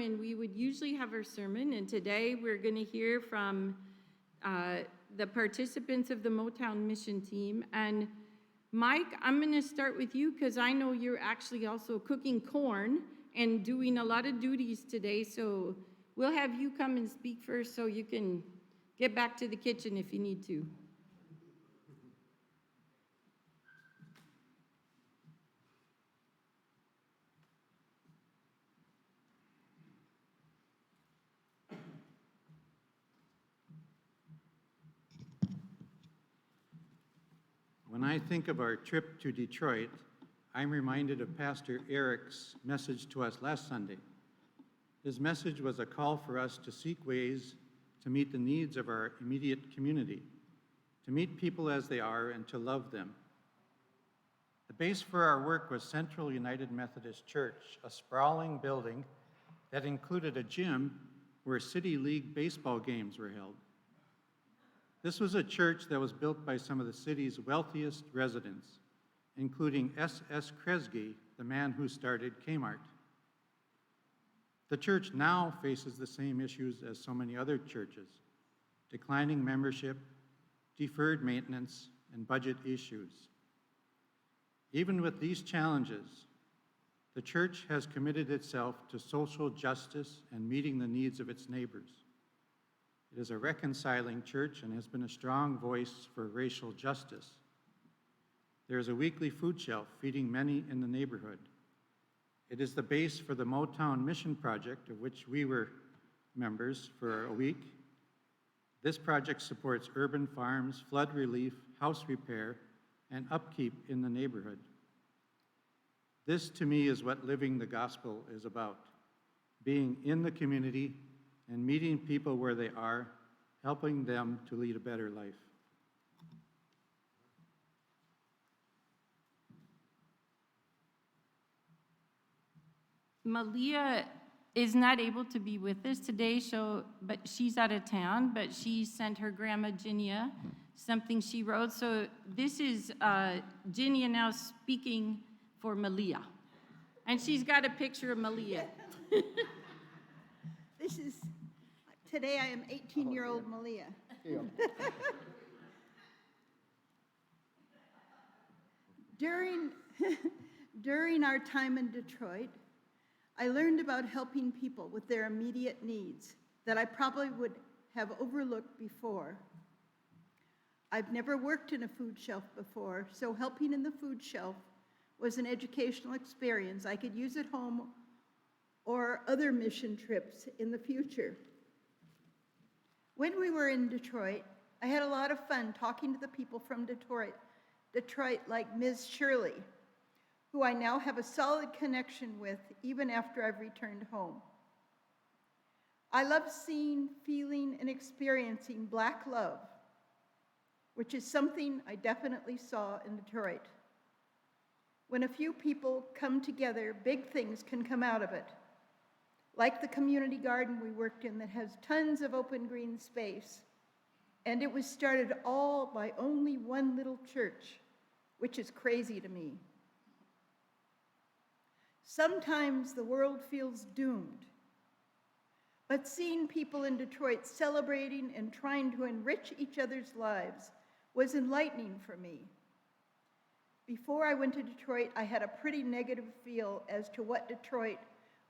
and we would usually have our sermon, and today we're going to hear from the participants of the Motown mission team. And Mike, I'm going to start with you because I know you're actually also cooking corn and doing a lot of duties today, so we'll have you come and speak first so you can get back to the kitchen if you need to. When I think of our trip to Detroit, I'm reminded of Pastor Eric's message to us last Sunday. His message was a call for us to seek ways to meet the needs of our immediate community, to meet people as they are and to love them. The base for our work was Central United Methodist Church, a sprawling building that included a gym where City League baseball games were held. This was a church that was built by some of the city's wealthiest residents, including S.S. Kresge, the man who started Kmart. The church now faces the same issues as so many other churches: declining membership, deferred maintenance, and budget issues. Even with these challenges, the church has committed itself to social justice and meeting the needs of its neighbors. It is a reconciling church and has been a strong voice for racial justice. There is a weekly food shelf feeding many in the neighborhood. It is the base for the Motown Mission Project, of which we were members for a week. This project supports urban farms, flood relief, house repair, and upkeep in the neighborhood. This, to me, is what living the gospel is about: being in the community and meeting people where they are, helping them to lead a better life. Malia is not able to be with us today, but she's out of town, but she sent her grandma Ginia something she wrote. So this is Ginia now speaking for Malia. And she's got a picture of Malia. Today I am 18-year-old Malia. During our time in Detroit, I learned about helping people with their immediate needs that I probably would have overlooked before. I've never worked in a food shelf before, so helping in the food shelf was an educational experience I could use at home or other mission trips in the future. When we were in Detroit, I had a lot of fun talking to the people from Detroit like Ms. Shirley, who I now have a solid connection with even after I've returned home. I love seeing, feeling, and experiencing Black love, which is something I definitely saw in Detroit. When a few people come together, big things can come out of it. Like the community garden we worked in that has tons of open green space. And it was started all by only one little church, which is crazy to me. Sometimes the world feels doomed, but seeing people in Detroit celebrating and trying to enrich each other's lives was enlightening for me. Before I went to Detroit, I had a pretty negative feel as to what Detroit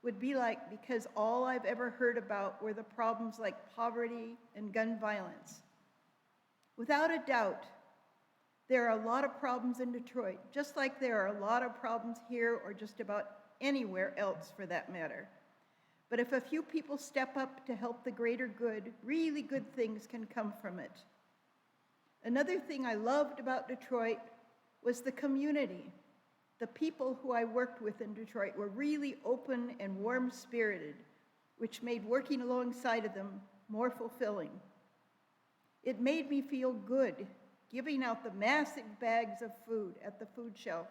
would be like because all I've ever heard about were the problems like poverty and gun violence. Without a doubt, there are a lot of problems in Detroit, just like there are a lot of problems here or just about anywhere else for that matter. But if a few people step up to help the greater good, really good things can come from it. Another thing I loved about Detroit was the community. The people who I worked with in Detroit were really open and warm-spirited, which made working alongside of them more fulfilling. It made me feel good giving out the massive bags of food at the food shelf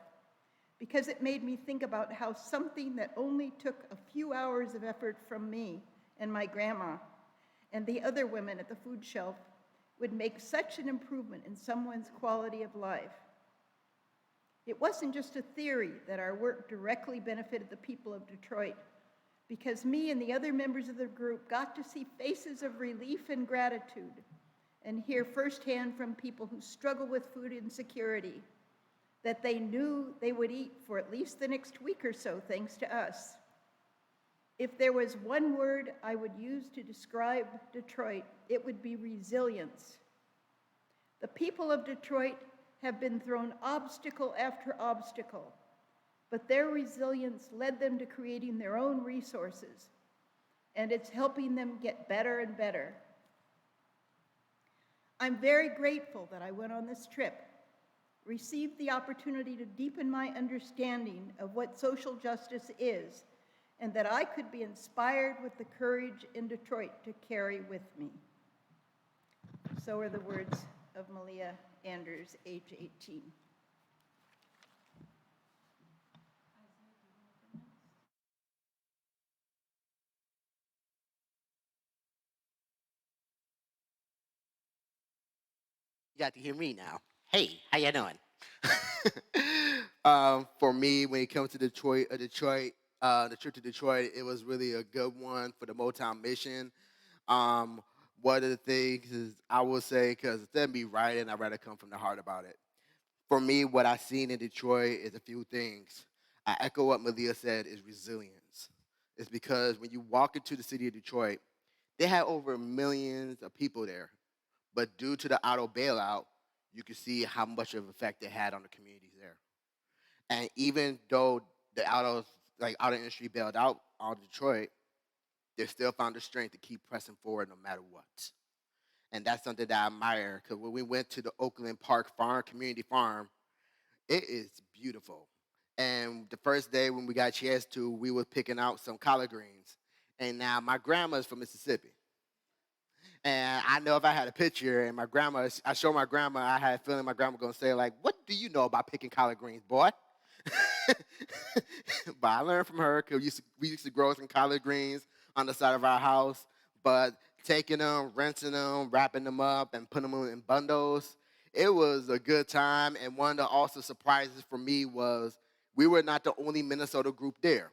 because it made me think about how something that only took a few hours of effort from me and my grandma and the other women at the food shelf would make such an improvement in someone's quality of life. It wasn't just a theory that our work directly benefited the people of Detroit, because me and the other members of the group got to see faces of relief and gratitude and hear firsthand from people who struggle with food insecurity that they knew they would eat for at least the next week or so, thanks to us. If there was one word I would use to describe Detroit, it would be resilience. The people of Detroit have been thrown obstacle after obstacle, but their resilience led them to creating their own resources, and it's helping them get better and better. I'm very grateful that I went on this trip, received the opportunity to deepen my understanding of what social justice is, and that I could be inspired with the courage in Detroit to carry with me. So are the words of Malia Anders, age 18. You got to hear me now. Hey, how you doing? For me, when it comes to the trip to Detroit, it was really a good one for the Motown mission. Um, one of the things is I will say, because instead of me writing, I'd rather come from the heart about it. For me, what I've seen in Detroit is a few things. I echo what Malia said is resilience. It's because when you walk into the city of Detroit, they had over millions of people there. But due to the auto bailout, you can see how much of an effect it had on the communities there. And even though the auto industry bailed out on Detroit, they still found the strength to keep pressing forward no matter what. And that's something that I admire because when we went to the Oakland Park Farm, community farm, it is beautiful. And the first day when we got a chance to, we were picking out some collard greens. And now my grandma's from Mississippi. And I know if I had a picture and I show my grandma, I had a feeling my grandma gonna say like, "What do you know about picking collard greens, boy?" But I learned from her because we used to grow some collard greens on the side of our house. But taking them, rinsing them, wrapping them up, and putting them in bundles, it was a good time. And one of the also surprises for me was we were not the only Minnesota group there.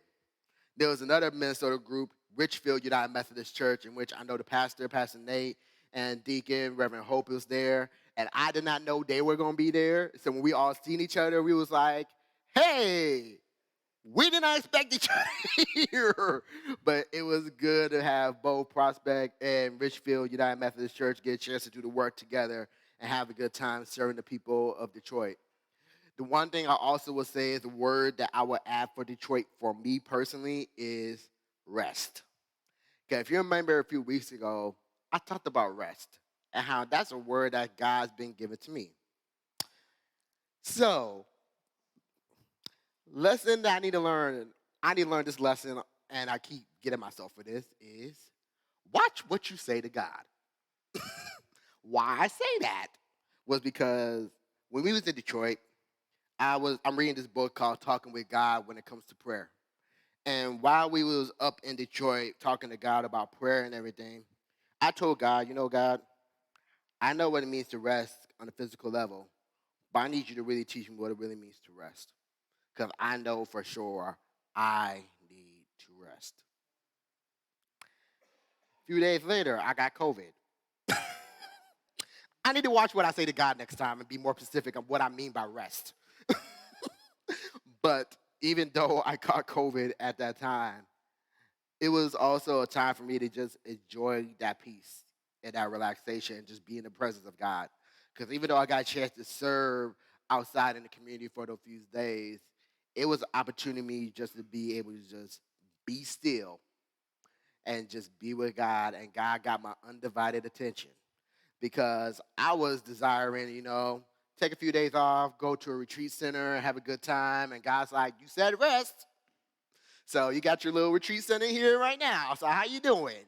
There was another Minnesota group, Richfield United Methodist Church, in which I know the pastor, Pastor Nate, and Deacon, Reverend Hope was there. And I did not know they were going to be there. So when we all seen each other, we was like, hey, we did not expect each other here. But it was good to have both Prospect and Richfield United Methodist Church get a chance to do the work together and have a good time serving the people of Detroit. The one thing I also would say is the word that I would add for Detroit for me personally is rest. Okay, if you remember a few weeks ago, I talked about rest and how that's a word that God's been given to me. So, lesson that I need to learn this lesson, and I keep getting myself for this, is watch what you say to God. Why I say that was because when we was in Detroit, I'm reading this book called Talking with God when it comes to prayer. And while we was up in Detroit talking to God about prayer and everything, I told God, God, I know what it means to rest on a physical level, but I need you to really teach me what it really means to rest. Because I know for sure I need to rest. A few days later, I got COVID. I need to watch what I say to God next time and be more specific on what I mean by rest. But even though I caught COVID at that time, it was also a time for me to just enjoy that peace and that relaxation and just be in the presence of God. Because even though I got a chance to serve outside in the community for those few days, it was an opportunity just to be able to just be still and just be with God. And God got my undivided attention because I was desiring, take a few days off, go to a retreat center, have a good time. And God's like, you said rest. So you got your little retreat center here right now. So how you doing?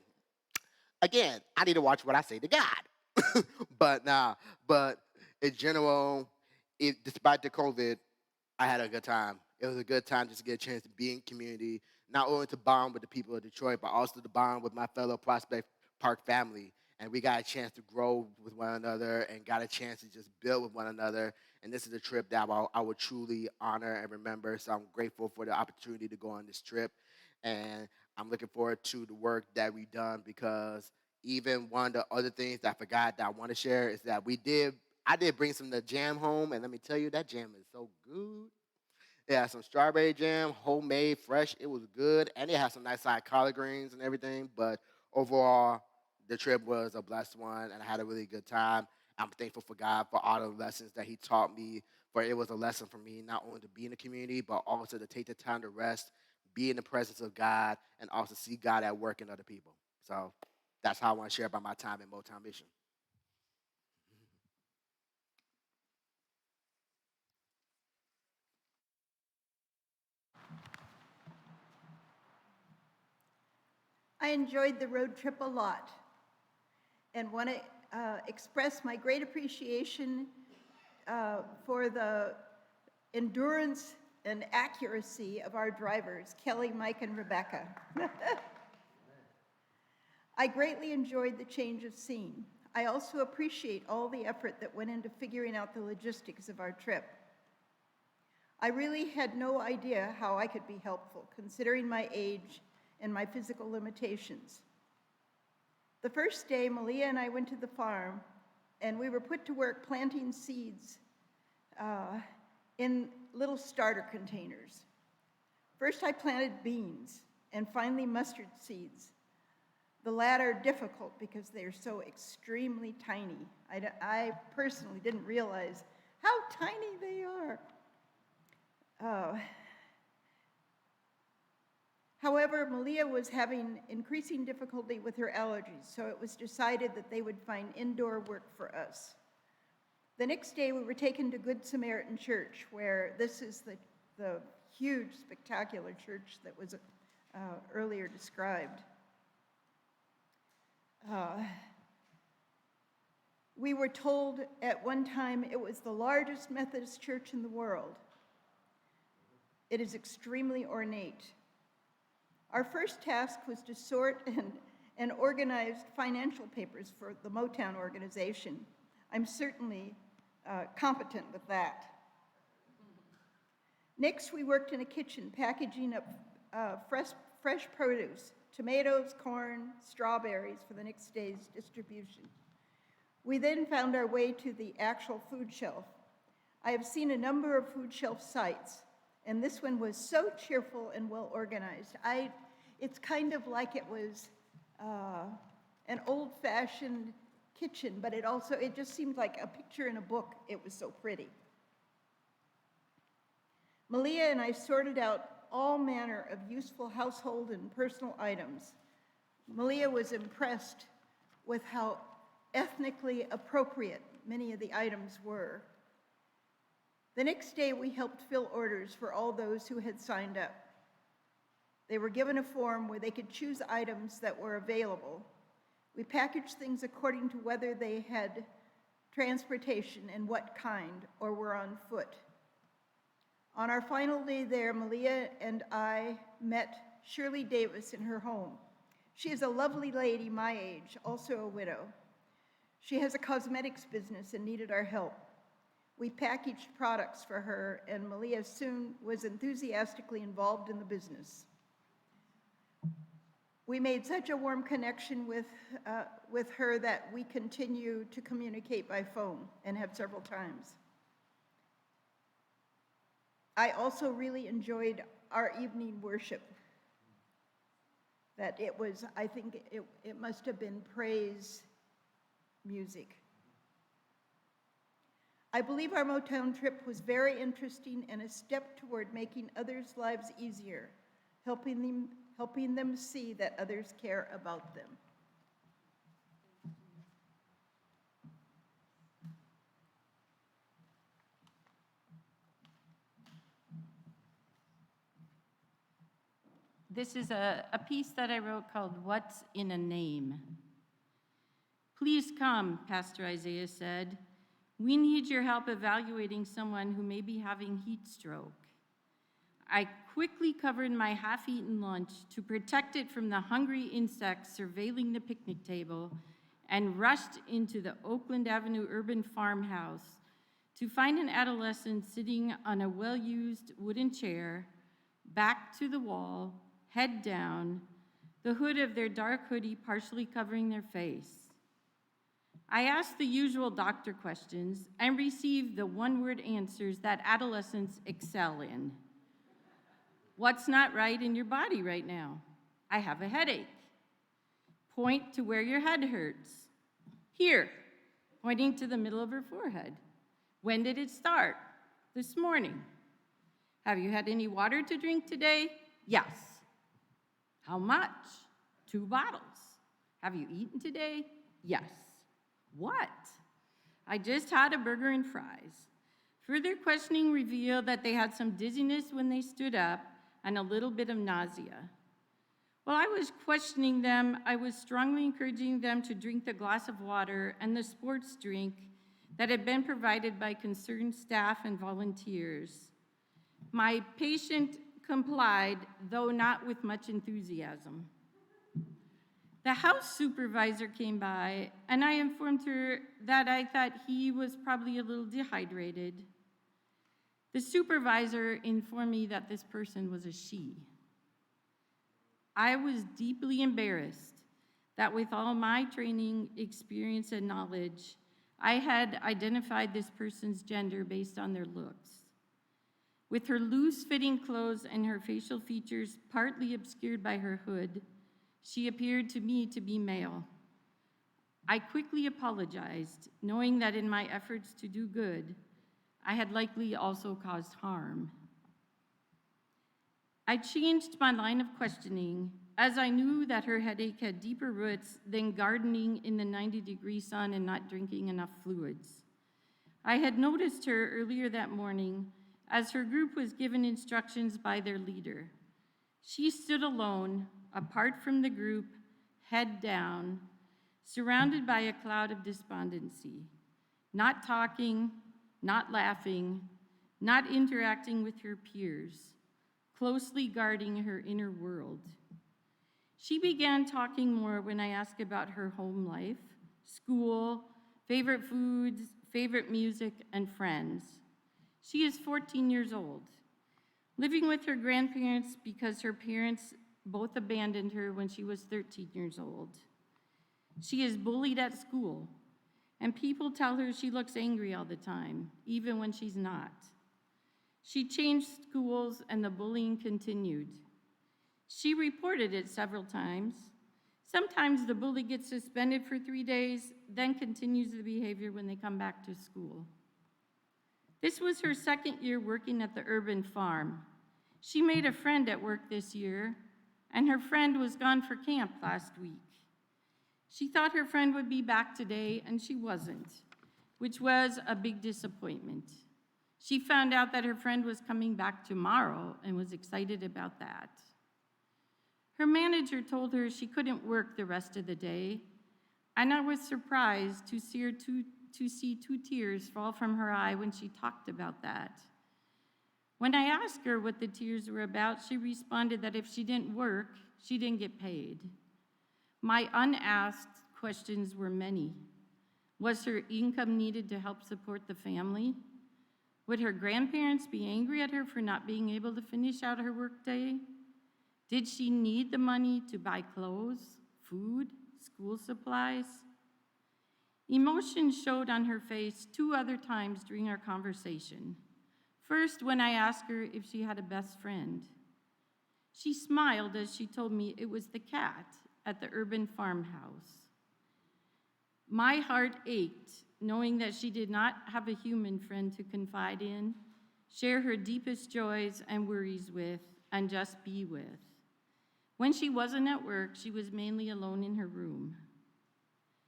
Again, I need to watch what I say to God. but in general, despite the COVID, I had a good time. It was a good time just to get a chance to be in community, not only to bond with the people of Detroit, but also to bond with my fellow Prospect Park family. And we got a chance to grow with one another and got a chance to just build with one another. And this is a trip that I will truly honor and remember. So I'm grateful for the opportunity to go on this trip. And I'm looking forward to the work that we've done because even one of the other things that I forgot that I want to share is that I did bring some of the jam home, and let me tell you, that jam is so good. It had some strawberry jam, homemade, fresh. It was good, and it had some nice side collard greens and everything. But overall, the trip was a blessed one, and I had a really good time. I'm thankful for God for all the lessons that He taught me. For it was a lesson for me not only to be in the community, but also to take the time to rest, be in the presence of God, and also see God at work in other people. So that's how I want to share about my time in Motown Mission. I enjoyed the road trip a lot and want to express my great appreciation for the endurance and accuracy of our drivers, Kelly, Mike, and Rebecca. I greatly enjoyed the change of scene. I also appreciate all the effort that went into figuring out the logistics of our trip. I really had no idea how I could be helpful, considering my age and my physical limitations. The first day, Malia and I went to the farm, and we were put to work planting seeds in little starter containers. First, I planted beans, and finally mustard seeds. The latter difficult because they're so extremely tiny. I personally didn't realize how tiny they are. However, Malia was having increasing difficulty with her allergies, so it was decided that they would find indoor work for us. The next day, we were taken to Good Samaritan Church, where this is the huge, spectacular church that was earlier described. We were told at one time it was the largest Methodist church in the world. It is extremely ornate. Our first task was to sort and organize financial papers for the Motown organization. I'm certainly competent with that. Next, we worked in a kitchen packaging up fresh produce, tomatoes, corn, strawberries for the next day's distribution. We then found our way to the actual food shelf. I have seen a number of food shelf sites, and this one was so cheerful and well organized. It's kind of like it was an old-fashioned kitchen, but it just seemed like a picture in a book. It was so pretty. Malia and I sorted out all manner of useful household and personal items. Malia was impressed with how ethnically appropriate many of the items were. The next day, we helped fill orders for all those who had signed up. They were given a form where they could choose items that were available. We packaged things according to whether they had transportation and what kind, or were on foot. On our final day there, Malia and I met Shirley Davis in her home. She is a lovely lady my age, also a widow. She has a cosmetics business and needed our help. We packaged products for her, and Malia soon was enthusiastically involved in the business. We made such a warm connection with her that we continue to communicate by phone and have several times. I also really enjoyed our evening worship. That it was, I think it must have been praise music. I believe our Motown trip was very interesting and a step toward making others' lives easier, helping them see that others care about them. This is a piece that I wrote called What's in a Name? Please come, Pastor Isaiah said. We need your help evaluating someone who may be having heat stroke. I quickly covered my half-eaten lunch to protect it from the hungry insects surveilling the picnic table and rushed into the Oakland Avenue urban farmhouse to find an adolescent sitting on a well-used wooden chair, back to the wall, head down, the hood of their dark hoodie partially covering their face. I asked the usual doctor questions and received the one-word answers that adolescents excel in. What's not right in your body right now? I have a headache. Point to where your head hurts. Here, pointing to the middle of her forehead. When did it start? This morning. Have you had any water to drink today? Yes. How much? 2 bottles. Have you eaten today? Yes. What? I just had a burger and fries. Further questioning revealed that they had some dizziness when they stood up and a little bit of nausea. While I was questioning them, I was strongly encouraging them to drink the glass of water and the sports drink that had been provided by concerned staff and volunteers. My patient complied, though not with much enthusiasm. The house supervisor came by, and I informed her that I thought he was probably a little dehydrated. The supervisor informed me that this person was a she. I was deeply embarrassed that with all my training, experience, and knowledge, I had identified this person's gender based on their looks. With her loose-fitting clothes and her facial features partly obscured by her hood, she appeared to me to be male. I quickly apologized, knowing that in my efforts to do good, I had likely also caused harm. I changed my line of questioning as I knew that her headache had deeper roots than gardening in the 90-degree sun and not drinking enough fluids. I had noticed her earlier that morning as her group was given instructions by their leader. She stood alone, apart from the group, head down, surrounded by a cloud of despondency, not talking, not laughing, not interacting with her peers, closely guarding her inner world. She began talking more when I asked about her home life, school, favorite foods, favorite music, and friends. She is 14 years old, living with her grandparents because her parents both abandoned her when she was 13 years old. She is bullied at school, and people tell her she looks angry all the time, even when she's not. She changed schools, and the bullying continued. She reported it several times. Sometimes the bully gets suspended for 3 days, then continues the behavior when they come back to school. This was her second year working at the urban farm. She made a friend at work this year, and her friend was gone for camp last week. She thought her friend would be back today, and she wasn't, which was a big disappointment. She found out that her friend was coming back tomorrow and was excited about that. Her manager told her she couldn't work the rest of the day, and I was surprised to see 2 tears fall from her eye when she talked about that. When I asked her what the tears were about, she responded that if she didn't work, she didn't get paid. My unasked questions were many. Was her income needed to help support the family? Would her grandparents be angry at her for not being able to finish out her workday? Did she need the money to buy clothes, food, school supplies? Emotion showed on her face 2 other times during our conversation. First, when I asked her if she had a best friend. She smiled as she told me it was the cat at the urban farmhouse. My heart ached, knowing that she did not have a human friend to confide in, share her deepest joys and worries with, and just be with. When she wasn't at work, she was mainly alone in her room.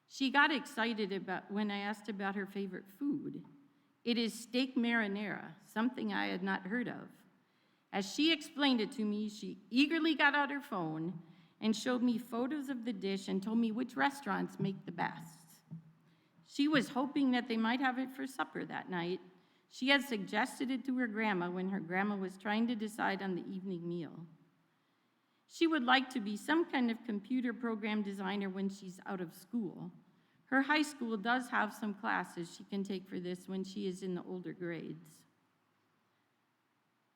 She got excited when I asked about her favorite food. It is steak marinara, something I had not heard of. As she explained it to me, she eagerly got out her phone and showed me photos of the dish and told me which restaurants make the best. She was hoping that they might have it for supper that night. She had suggested it to her grandma when her grandma was trying to decide on the evening meal. She would like to be some kind of computer program designer when she's out of school. Her high school does have some classes she can take for this when she is in the older grades.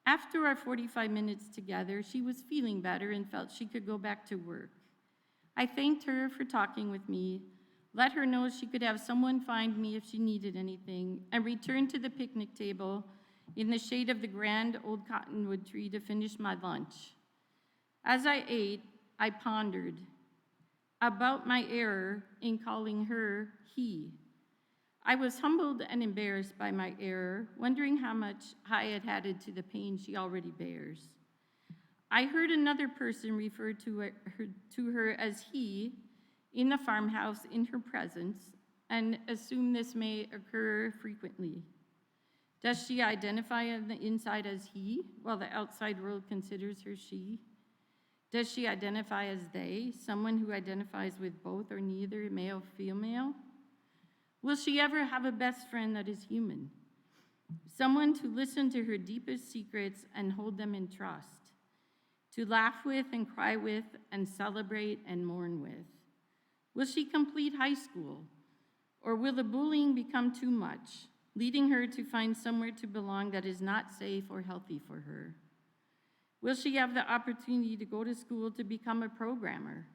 After our 45 minutes together, she was feeling better and felt she could go back to work. I thanked her for talking with me, let her know she could have someone find me if she needed anything, and returned to the picnic table in the shade of the grand old cottonwood tree to finish my lunch. As I ate, I pondered about my error in calling her he. I was humbled and embarrassed by my error, wondering how much I had added to the pain she already bears. I heard another person refer to her as he in the farmhouse in her presence and assume this may occur frequently. Does she identify on the inside as he while the outside world considers her she? Does she identify as they, someone who identifies with both or neither, male, female? Will she ever have a best friend that is human? Someone to listen to her deepest secrets and hold them in trust, to laugh with and cry with and celebrate and mourn with. Will she complete high school? Or will the bullying become too much, leading her to find somewhere to belong that is not safe or healthy for her? Will she have the opportunity to go to school to become a programmer?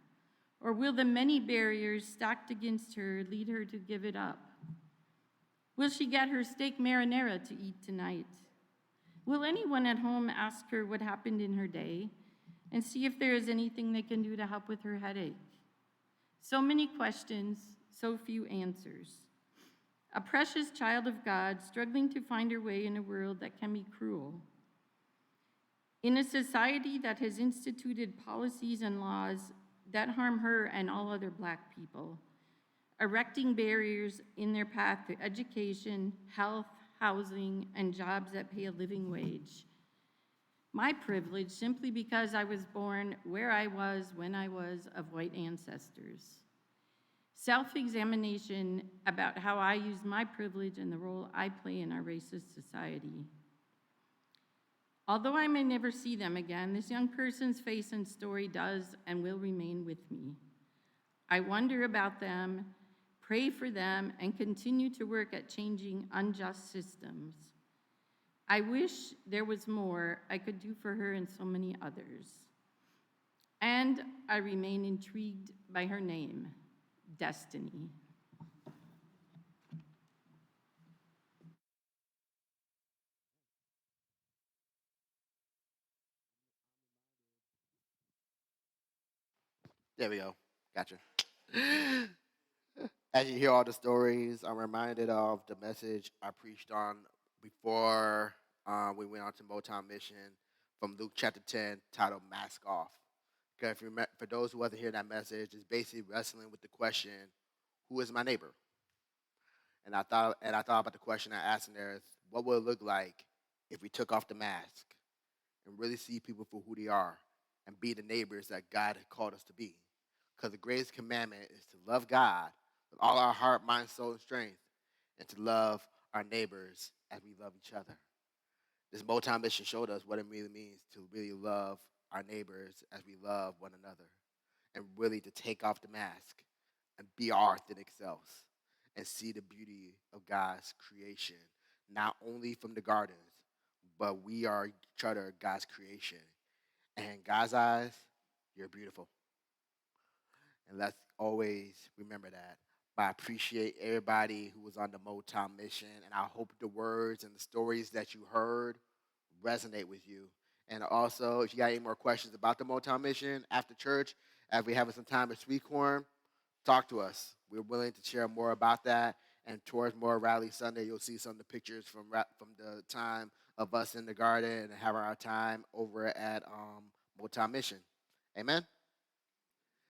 Or will the many barriers stacked against her lead her to give it up? Will she get her steak marinara to eat tonight? Will anyone at home ask her what happened in her day and see if there is anything they can do to help with her headache? So many questions, so few answers. A precious child of God struggling to find her way in a world that can be cruel. In a society that has instituted policies and laws that harm her and all other Black people, erecting barriers in their path to education, health, housing, and jobs that pay a living wage. My privilege simply because I was born where I was when I was of white ancestors. Self-examination about how I use my privilege and the role I play in our racist society. Although I may never see them again, this young person's face and story does and will remain with me. I wonder about them, pray for them, and continue to work at changing unjust systems. I wish there was more I could do for her and so many others. And I remain intrigued by her name, Destiny. There we go. Gotcha. As you hear all the stories, I'm reminded of the message I preached on before we went on to Motown Mission from Luke chapter 10, titled Mask Off. Okay, for those who wasn't hearing that message, it's basically wrestling with the question, who is my neighbor? And I thought about the question I asked in there is, what would it look like if we took off the mask and really see people for who they are and be the neighbors that God had called us to be? Because the greatest commandment is to love God with all our heart, mind, soul, and strength, and to love our neighbors as we love each other. This Motown mission showed us what it really means to really love our neighbors as we love one another, and really to take off the mask and be our authentic selves and see the beauty of God's creation, not only from the gardens, but we are each other God's creation. And in God's eyes, you're beautiful. And let's always remember that. But I appreciate everybody who was on the Motown mission, and I hope the words and the stories that you heard resonate with you. And also, if you got any more questions about the Motown mission after church, as we having some time at Sweetcorn, talk to us. We're willing to share more about that. And towards more Rally Sunday, you'll see some of the pictures from the time of us in the garden and having our time over at Motown Mission. Amen.